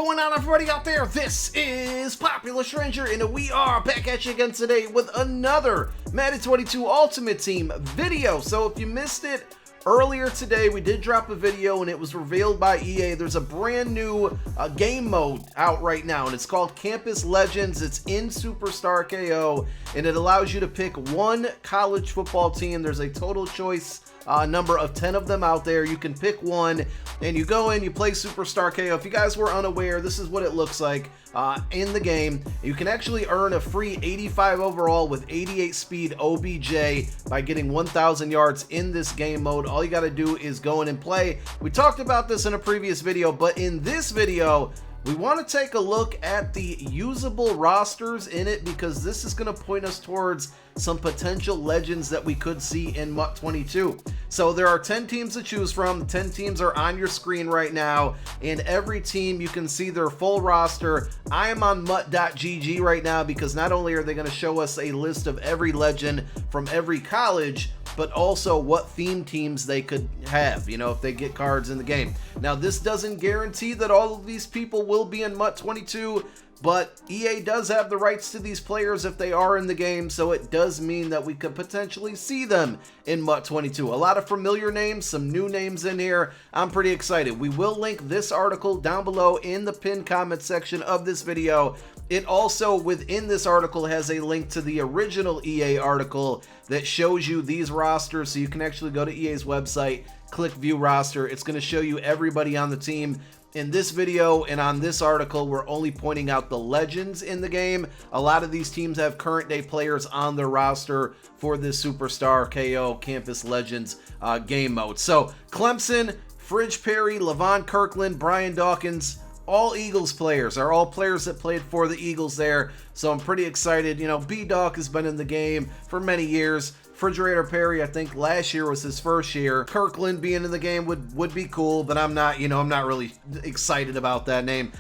going on, everybody out there? This is Popular Stranger, and we are back at you again today with another Madden 22 Ultimate Team video. So if you missed it earlier today, we did drop a video and it was revealed by EA. There's a brand new game mode out right now, and it's called Campus Legends. It's in Superstar KO, and it allows you to pick one college football team. There's a total choice number of 10 of them out there. You can pick one and you go in, you play Superstar KO. If you guys were unaware, this is what it looks like in the game. You can actually earn a free 85 overall with 88 speed OBJ by getting 1,000 yards in this game mode. All you got to do is go in and play. We talked about this in a previous video, but in this video, we want to take a look at the usable rosters in it, because this is going to point us towards some potential legends that we could see in MUT 22. So there are 10 teams to choose from. 10 teams are on your screen right now, and every team you can see their full roster. I am on MUT.gg right now because not only are they going to show us a list of every legend from every college, but also what theme teams they could have, you know, if they get cards in the game. Now, this doesn't guarantee that all of these people will be in MUT 22, but EA does have the rights to these players if they are in the game, so it does mean that we could potentially see them in MUT 22. A lot of familiar names, some new names in here. I'm pretty excited. We will link this article down below in the pinned comment section of this video. It also, within this article, has a link to the original EA article that shows you these rosters, so you can actually go to EA's website, click view roster. It's going to show you everybody on the team. In this video and on this article, we're only pointing out the legends in the game. A lot of these teams have current day players on their roster for this Superstar KO Campus Legends game mode. So Clemson, Fridge Perry, Levon Kirkland, Brian Dawkins, all Eagles players, are all players that played for the Eagles there. So I'm pretty excited. You know, B-Dawk has been in the game for many years. Refrigerator Perry, I think last year was his first year. Kirkland being in the game would be cool, but I'm not really excited about that name.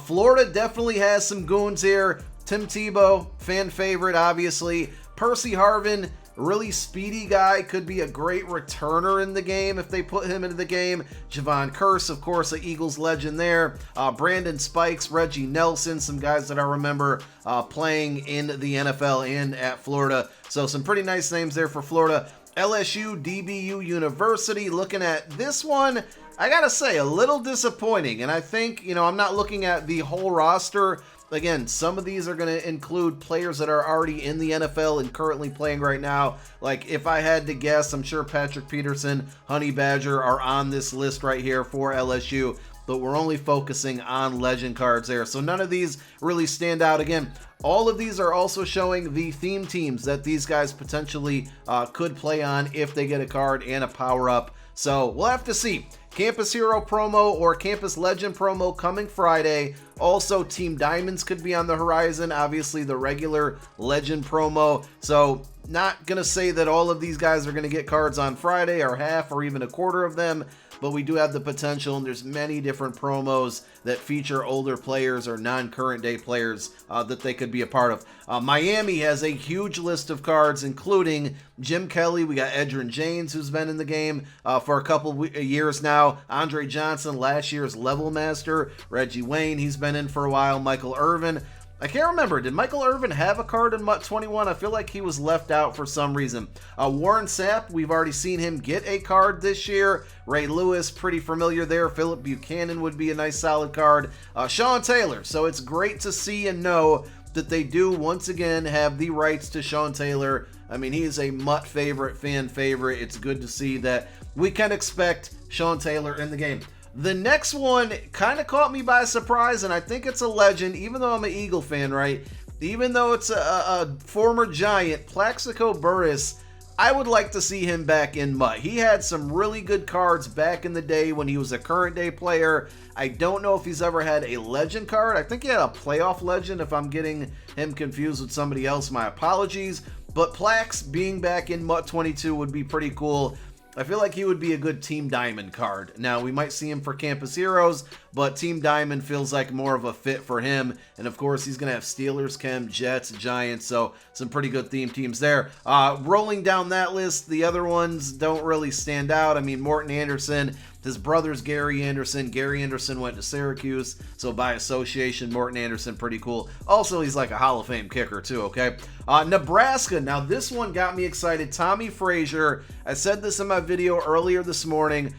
Florida definitely has some goons here. Tim Tebow, fan favorite, obviously. Percy Harvin, really speedy guy, could be a great returner in the game if they put him into the game. Javon Curse, of course, an Eagles legend there. Brandon Spikes, Reggie Nelson, some guys that I remember playing in the NFL and at Florida. So some pretty nice names there for Florida. LSU, DBU University, looking at this one, I gotta say, a little disappointing. And I think, you know, I'm not looking at the whole roster. Again, some of these are going to include players that are already in the NFL and currently playing right now. Like, if I had to guess, I'm sure Patrick Peterson, Honey Badger are on this list right here for LSU, but we're only focusing on legend cards there. So none of these really stand out. Again, all of these are also showing the theme teams that these guys potentially could play on if they get a card and a power-up. So we'll have to see. Campus Hero promo or Campus Legend promo coming Friday. Also, Team Diamonds could be on the horizon. Obviously, the regular Legend promo. So, not going to say that all of these guys are going to get cards on Friday, or half or even a quarter of them, but we do have the potential, and there's many different promos that feature older players or non-current day players that they could be a part of. Miami has a huge list of cards, including Jim Kelly. We got Edgerrin James, who's been in the game for a couple years now. Andre Johnson, last year's level master. Reggie Wayne, he's been in for a while. Michael Irvin. I can't remember. Did Michael Irvin have a card in MUT 21? I feel like he was left out for some reason. Warren Sapp, we've already seen him get a card this year. Ray Lewis, pretty familiar there. Philip Buchanan would be a nice solid card. Sean Taylor. So it's great to see and know that they do once again have the rights to Sean Taylor. I mean, he is a MUT favorite, fan favorite. It's good to see that we can expect Sean Taylor in the game. The next one kind of caught me by surprise, and I think it's a legend, even though I'm an Eagle fan, right? Even though it's a former Giant, Plaxico Burress, I would like to see him back in MUT. He had some really good cards back in the day when he was a current day player. I don't know if he's ever had a legend card. I think he had a playoff legend. If I'm getting him confused with somebody else, my apologies. But Plax being back in MUT 22 would be pretty cool. I feel like he would be a good Team Diamond card. Now, we might see him for Campus Heroes, but Team Diamond feels like more of a fit for him. And of course, he's going to have Steelers, Chem, Jets, Giants, so some pretty good theme teams there. Rolling down that list, the other ones don't really stand out. I mean, Morton Anderson, his brother's Gary Anderson. Gary Anderson went to Syracuse, so by association, Morton Anderson, pretty cool. Also, he's like a Hall of Fame kicker too, okay? Nebraska, now this one got me excited. Tommy Frazier, I said this in my video earlier this morning.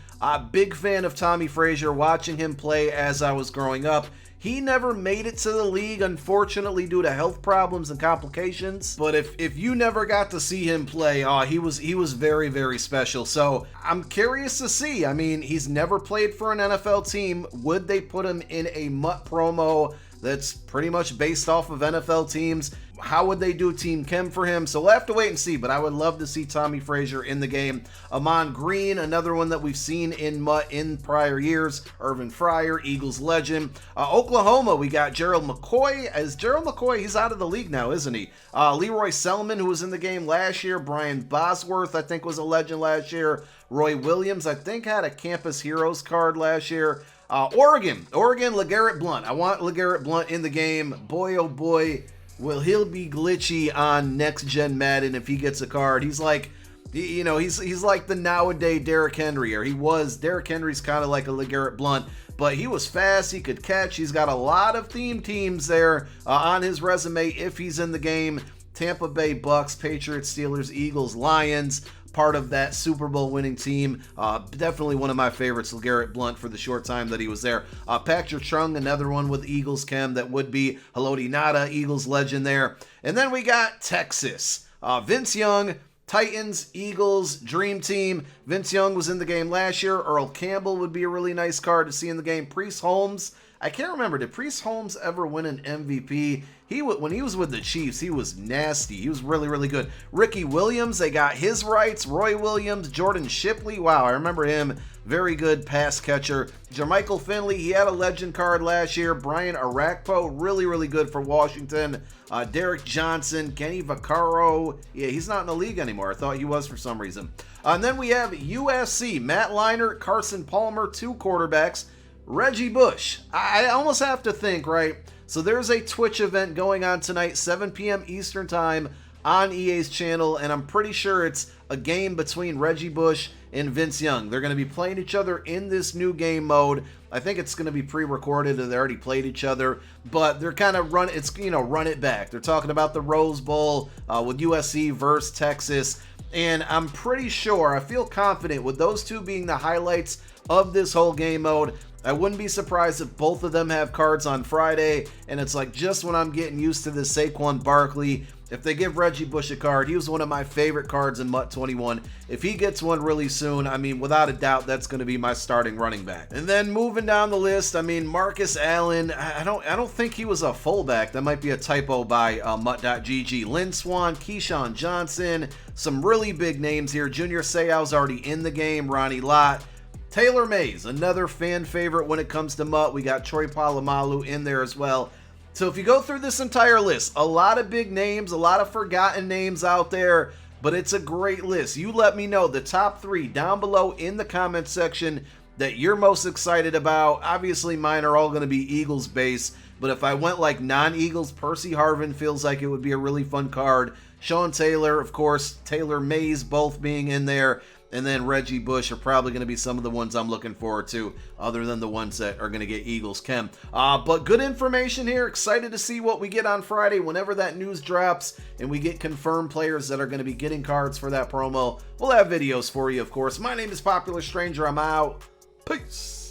Big fan of Tommy Frazier, watching him play as I was growing up. He never made it to the league, unfortunately, due to health problems and complications. But if you never got to see him play, he was very, very special. So I'm curious to see. I mean, he's never played for an NFL team. Would they put him in a MUT promo that's pretty much based off of NFL teams? How would they do Team Chem for him? So we'll have to wait and see, but I would love to see Tommy Frazier in the game. Amon Green, another one that we've seen in MUT in prior years. Irvin Fryer, Eagles legend. Oklahoma, we got Gerald McCoy. As Gerald McCoy, he's out of the league now, isn't he? Leroy Selman, who was in the game last year. Brian Bosworth, I think, was a legend last year. Roy Williams, I think, had a Campus Heroes card last year. Oregon, LeGarrette Blount. I want LeGarrette Blount in the game. Boy, oh boy, will he'll be glitchy on next gen Madden if he gets a card. He's like, you know, he's like the nowadays Derrick Henry, or he was. Derrick Henry's kind of like a LeGarrette Blount, but he was fast, he could catch. He's got a lot of theme teams there on his resume if he's in the game. Tampa Bay Bucks, Patriots, Steelers, Eagles, Lions, part of that Super Bowl winning team. Definitely one of my favorites, LeGarrette Blount, for the short time that he was there. Patrick Chung, another one with Eagles Chem that would be. Haloti Nada, Eagles legend there. And then we got Texas. Vince Young, Titans, Eagles, Dream Team. Vince Young was in the game last year. Earl Campbell would be a really nice card to see in the game. Priest Holmes, I can't remember, did Priest Holmes ever win an MVP? When he was with the Chiefs, he was nasty. He was really, really good. Ricky Williams, they got his rights. Roy Williams, Jordan Shipley, wow, I remember him. Very good pass catcher. Jermichael Finley, he had a legend card last year. Brian Arakpo, really, really good for Washington. Derek Johnson, Kenny Vaccaro. Yeah, he's not in the league anymore. I thought he was for some reason. And then we have USC, Matt Leinart, Carson Palmer, 2 quarterbacks. Reggie Bush, I almost have to think, right? So there's a Twitch event going on tonight, 7 p.m. Eastern Time on EA's channel, and I'm pretty sure it's a game between Reggie Bush and Vince Young. They're going to be playing each other in this new game mode. I think it's going to be pre-recorded, or they already played each other, but they're kind of run it back. They're talking about the Rose Bowl with USC versus Texas, and I'm pretty sure, I feel confident with those two being the highlights of this whole game mode. I wouldn't be surprised if both of them have cards on Friday, and it's like just when I'm getting used to this Saquon Barkley, if they give Reggie Bush a card, he was one of my favorite cards in MUT 21. If he gets one really soon, I mean, without a doubt, that's going to be my starting running back. And then moving down the list, I mean, Marcus Allen, I don't think he was a fullback. That might be a typo by MUT.GG. Lynn Swan, Keyshawn Johnson, some really big names here. Junior Seau's already in the game. Ronnie Lott. Taylor Mays, another fan favorite when it comes to MUT. We got Troy Polamalu in there as well. So if you go through this entire list, a lot of big names, a lot of forgotten names out there, but it's a great list. You let me know the top 3 down below in the comment section that you're most excited about. Obviously, mine are all going to be Eagles based, but if I went like non-Eagles, Percy Harvin feels like it would be a really fun card. Sean Taylor, of course, Taylor Mays both being in there. And then Reggie Bush are probably going to be some of the ones I'm looking forward to, other than the ones that are going to get Eagles Chem. But good information here. Excited to see what we get on Friday whenever that news drops and we get confirmed players that are going to be getting cards for that promo. We'll have videos for you, of course. My name is Popular Stranger. I'm out. Peace.